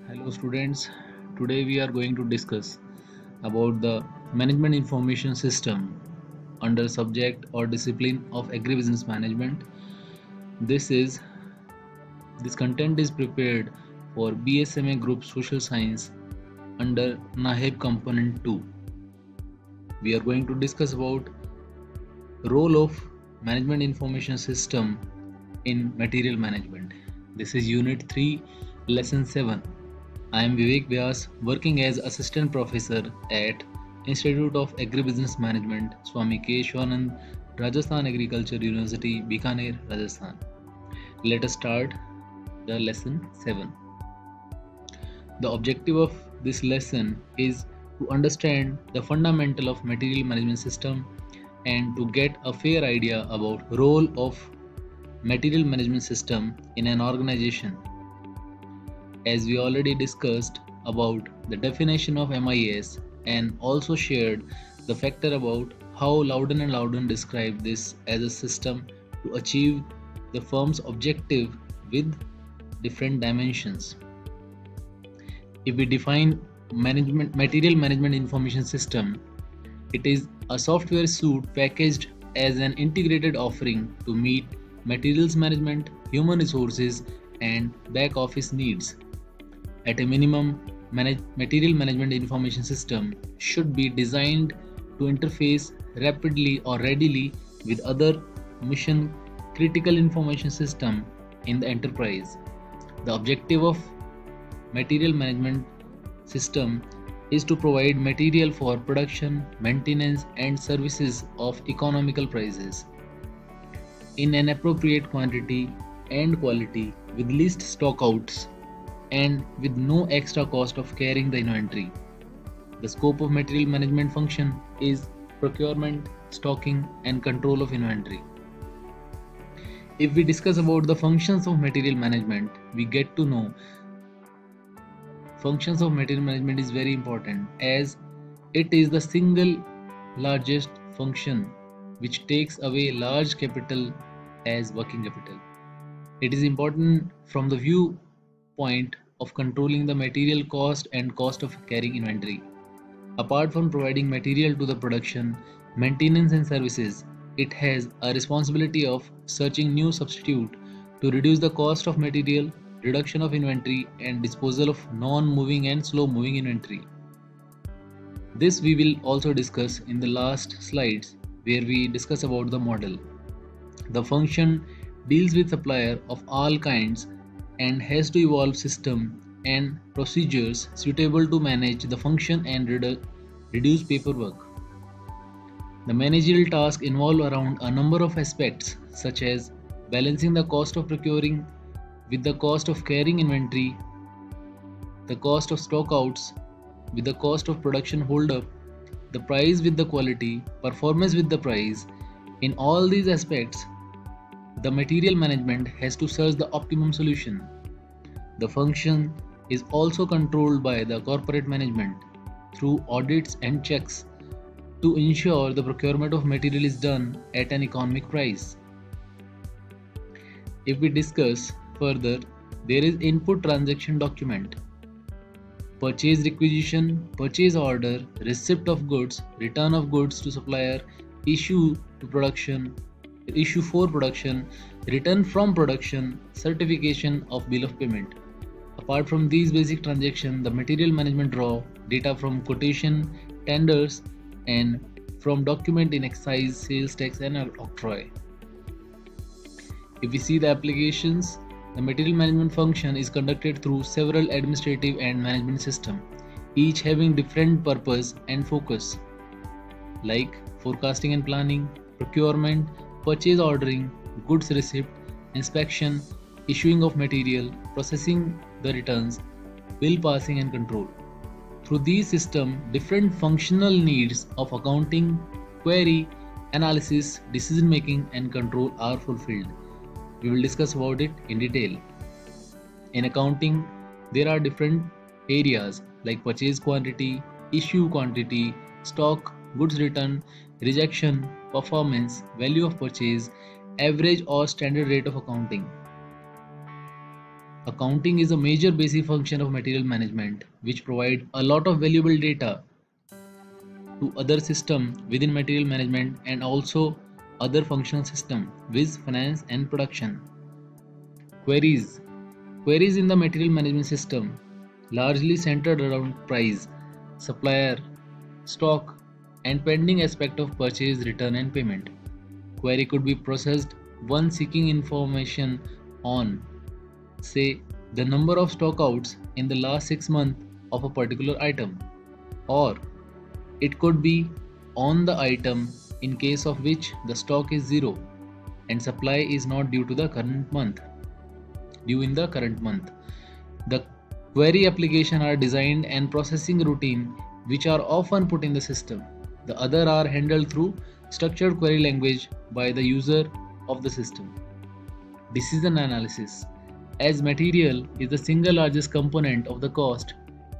Hello students, today we are going to discuss about the management information system under subject or discipline of agribusiness management. This is this content is prepared for BSMA Group Social Science under NAHEB Component 2. We are going to discuss about role of management information system in material management. This is Unit 3, Lesson 7. I am Vivek Vyas, working as Assistant Professor at Institute of Agribusiness Management, Swami Keshwanand, Rajasthan Agriculture University, Bikaner, Rajasthan. Let us start the Lesson 7. The objective of this lesson is to understand the fundamental of material management system and to get a fair idea about role of material management system in an organization. As we already discussed about the definition of MIS and also shared the factor about how Loudon and Loudon describe this as a system to achieve the firm's objective with different dimensions. If we define material management information system, it is a software suite packaged as an integrated offering to meet materials management, human resources, and back office needs. At a minimum, material management information system should be designed to interface rapidly or readily with other mission critical information system in the enterprise. The objective of material management system is to provide material for production, maintenance, and services of economical prices in an appropriate quantity and quality with least stockouts and with no extra cost of carrying the inventory. The scope of material management function is procurement, stocking, and control of inventory. If we discuss about the functions of material management, we get to know functions of material management is very important as it is the single largest function which takes away large capital as working capital. It is important from the viewpoint of controlling the material cost and cost of carrying inventory. Apart from providing material to the production, maintenance and services, it has a responsibility of searching new substitute to reduce the cost of material, reduction of inventory, and disposal of non-moving and slow-moving inventory. This we will also discuss in the last slides where we discuss about the model. The function deals with supplier of all kinds and has to evolve system and procedures suitable to manage the function and reduce paperwork. The managerial tasks involve around a number of aspects such as balancing the cost of procuring with the cost of carrying inventory, the cost of stockouts with the cost of production holdup, the price with the quality, performance with the price. In all these aspects, the material management has to search the optimum solution. The function is also controlled by the corporate management through audits and checks to ensure the procurement of material is done at an economic price. If we discuss further, there is input transaction document, purchase requisition, purchase order, receipt of goods, return of goods to supplier, issue to production, issue for production, return from production, certification of bill of payment. Apart from these basic transactions, the material management draw data from quotation, tenders, and from document in excise, sales tax, and octroi. If we see the applications, the material management function is conducted through several administrative and management systems, each having different purpose and focus, like forecasting and planning, procurement, purchase ordering, goods receipt, inspection, issuing of material, processing the returns, bill passing and control. Through these systems, different functional needs of accounting, query, analysis, decision making and control are fulfilled. We will discuss about it in detail. In accounting, there are different areas like purchase quantity, issue quantity, stock, goods return, rejection, performance, value of purchase, average or standard rate of accounting. Accounting is a major basic function of material management which provide a lot of valuable data to other system within material management and also other functional system with finance and production. Queries. Queries in the material management system largely centered around price, supplier, stock, and pending aspect of purchase, return and payment. Query could be processed one seeking information on, say, the number of stockouts in the last 6 months of a particular item, or it could be on the item in case of which the stock is zero and supply is not due in the current month. The query application are designed and processing routine which are often put in the system. The other are handled through structured query language by the user of the system. Decision analysis. As material is the single largest component of the cost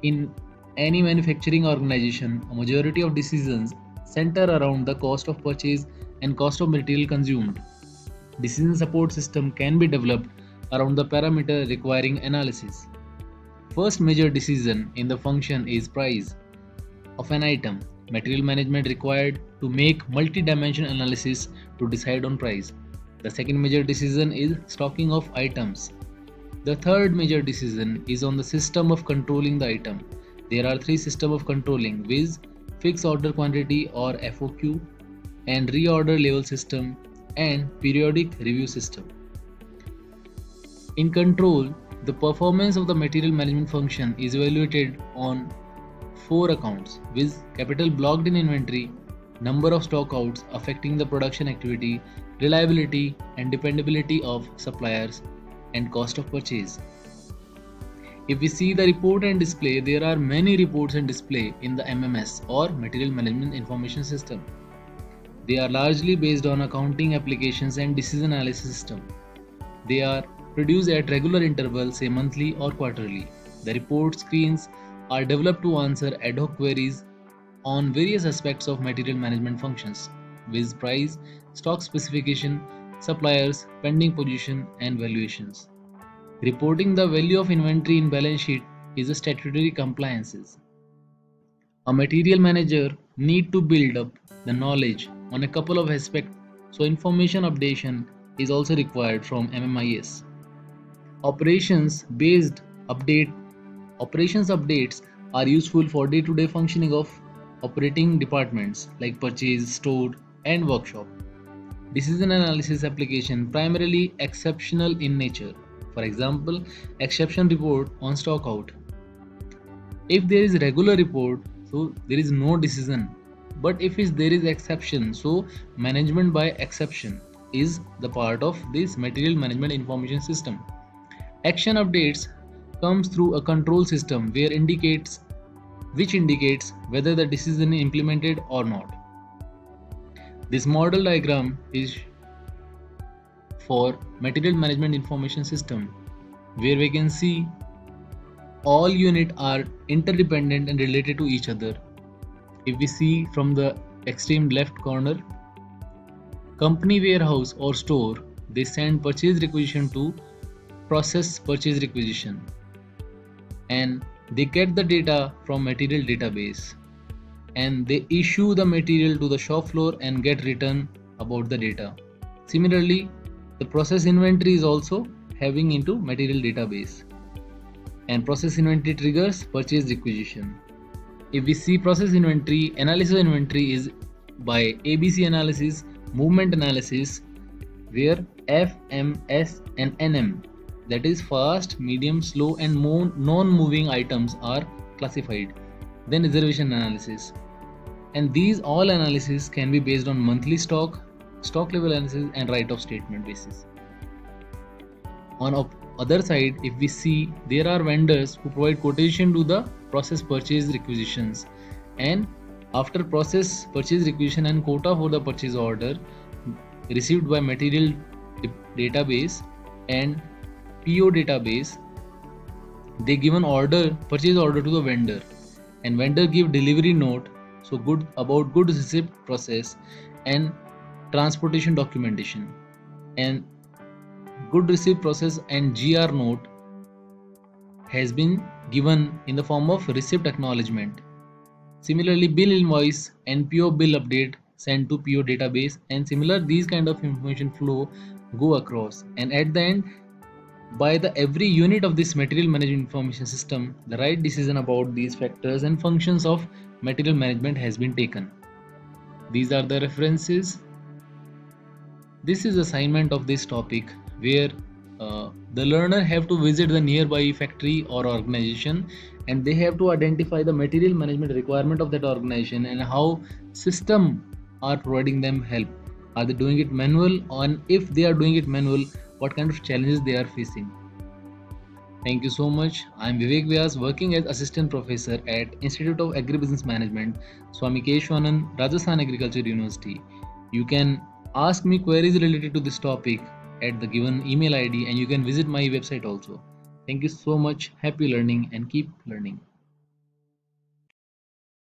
in any manufacturing organization, a majority of decisions center around the cost of purchase and cost of material consumed. Decision support system can be developed around the parameter requiring analysis. First major decision in the function is price of an item. Material management required to make multi-dimensional analysis to decide on price. The second major decision is stocking of items. The third major decision is on the system of controlling the item. There are three systems of controlling, viz. Fixed order quantity or FOQ, and reorder level system, and periodic review system. In control, the performance of the material management function is evaluated on 4 accounts, viz. Capital blocked in inventory, number of stockouts affecting the production activity, reliability and dependability of suppliers, and cost of purchase. If we see the report and display, there are many reports and display in the MMS or Material Management Information System. They are largely based on accounting applications and decision analysis system. They are produced at regular intervals, say monthly or quarterly. The report screens are developed to answer ad hoc queries on various aspects of material management functions, viz. Price, stock specification, suppliers, pending position, and valuations. Reporting the value of inventory in balance sheet is a statutory compliances. A material manager need to build up the knowledge on a couple of aspects, so information updation is also required from MMIS. Operations updates are useful for day-to-day functioning of operating departments like purchase, store, and workshop. Decision analysis application primarily exceptional in nature. For example, exception report on stock out. If there is regular report, so there is no decision. But if there is exception, so management by exception is the part of this material management information system. Action updates comes through a control system which indicates whether the decision is implemented or not. This model diagram is for material management information system, where we can see all units are interdependent and related to each other. If we see from the extreme left corner, company warehouse or store, they send purchase requisition to process purchase requisition, and they get the data from material database, and they issue the material to the shop floor and get return about the data. Similarly, the process inventory is also having into material database, and process inventory triggers purchase requisition. If we see process inventory, analysis of inventory is by ABC analysis, movement analysis, where F, M, S and NM, that is fast, medium, slow and non-moving items are classified. Then reservation analysis, and these all analysis can be based on monthly stock level analysis and write-off statement basis. On other side, if we see, there are vendors who provide quotation to the process purchase requisitions, and after process purchase requisition and quota for the purchase order received by material database and PO database, they give an purchase order to the vendor, and vendor give delivery note, so goods receipt process and transportation documentation, and good receipt process and GR note has been given in the form of receipt acknowledgement. Similarly, bill invoice and PO bill update sent to PO database, and similar these kind of information flow go across, and at the end, by the every unit of this material management information system, the right decision about these factors and functions of material management has been taken. These are the references. This is assignment of this topic where the learner have to visit the nearby factory or organization, and they have to identify the material management requirement of that organization and how system are providing them help. Are they doing it manual, and if they are doing it manual, what kind of challenges they are facing. Thank you so much. I am Vivek Vyas, working as assistant professor at Institute of Agribusiness Management, Swami Keshwanand, Rajasthan Agriculture University. You can ask me queries related to this topic at the given email ID, and you can visit my website also. Thank you so much. Happy learning and keep learning.